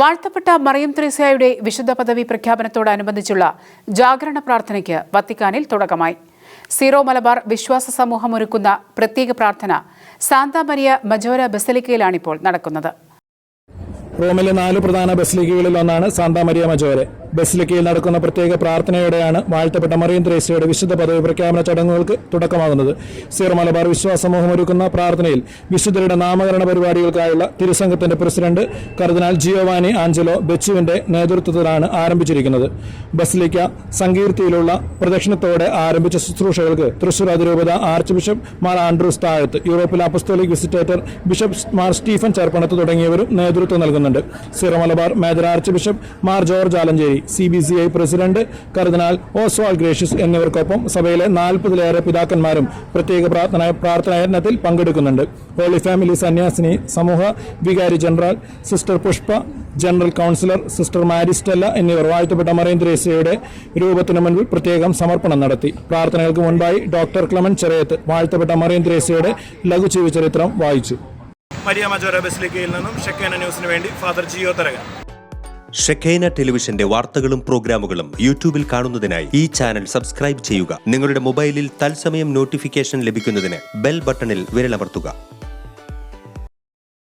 വാഴ്ത്തപ്പെട്ട മറിയം ത്രേസ്യയുടെ വിശുദ്ധ പദവി പ്രഖ്യാപനത്തോടനുബന്ധിച്ചുള്ള ജാഗരണ പ്രാർത്ഥനയ്ക്ക് വത്തിക്കാനിൽ തുടക്കമായി. സീറോ മലബാർ വിശ്വാസ സമൂഹം ഒരുക്കുന്ന പ്രത്യേക പ്രാർത്ഥന സാന്താ മരിയ മജോര ബസലിക്കയിലാണിപ്പോൾ നടക്കുന്നത്. റോമിലെ 4 പ്രധാന ബസിലിക്കകളിൽ ഒന്നാണ് സാന്താ മരിയ മജോരെ. ബസിലിക്കയിൽ നടക്കുന്ന പ്രത്യേക പ്രാർത്ഥനയോടെയാണ് വാഴ്ത്തപ്പെട്ട മറിയം ത്രേസ്യയുടെ വിശുദ്ധ പദവി പ്രഖ്യാപന ചടങ്ങുകൾക്ക് തുടക്കമാകുന്നത്. സീറോ മലബാർ വിശ്വാസ സമൂഹം ഒരുക്കുന്ന പ്രാർത്ഥനയിൽ വിശുദ്ധരുടെ നാമകരണ പരിപാടികൾക്കായുള്ള തിരുസംഘത്തിന്റെ പ്രസിഡന്റ് കർദിനാൾ ജിയോവാനി ആഞ്ചലോ ബെച്ചുവിന്റെ നേതൃത്വത്തിലാണ് ആരംഭിച്ചിരിക്കുന്നത്. ബസിലിക്ക സങ്കീർത്തിയിലുള്ള പ്രദക്ഷിണത്തോടെ ആരംഭിച്ച ശുശ്രൂഷകൾക്ക് തൃശൂർ അതിരൂപത arch bishop Mar Andrews Thazhath, യൂറോപ്പിലെ apostolic visitator bishop Mar Stephen Chirappanath തുടങ്ങിയവരും നേതൃത്വം നൽകുന്നുണ്ട്. Syro Malabar major archbishop Mar George Alencherry, CBCI president cardinal Oswald Gracias എന്നിവർക്കൊപ്പം സഭയിലെ 40-ലേറെ പിതാക്കന്മാരും പ്രത്യേക പ്രാർത്ഥനായജ്ഞത്തിൽ പങ്കെടുക്കുന്നുണ്ട്. ഹോളി ഫാമിലി സന്യാസിനി സമൂഹ വികാരി general sister Pushpa, general councillor sister Maristella എന്നിവർ വാഴ്ത്തപ്പെട്ട മറിയം ത്രേസ്യയുടെ രൂപത്തിന് മുൻപിൽ പ്രത്യേകം സമർപ്പണം നടത്തി. പ്രാർത്ഥനകൾക്ക് മുൻപായി ഡോക്ടർ ക്ലെമൻ ചെറിയത്ത് വാഴ്ത്തപ്പെട്ട മറിയം ത്രേസ്യയുടെ ലഘുജീവചരിത്രം വായിച്ചു. മരിയ മജോര ബസിലിക്കയിൽ നിന്നും ഷെക്കേന ന്യൂസിന് വേണ്ടി ഫാദർ ജിയോ തരകൻ. ഷെക്കേന ടെലിവിഷന്റെ വാർത്തകളും പ്രോഗ്രാമുകളും യൂട്യൂബിൽ കാണുന്നതിനായി ഈ ചാനൽ സബ്സ്ക്രൈബ് ചെയ്യുക. നിങ്ങളുടെ മൊബൈലിൽ തത്സമയം നോട്ടിഫിക്കേഷൻ ലഭിക്കുന്നതിന് ബെൽ ബട്ടണിൽ വിരലമർത്തുക.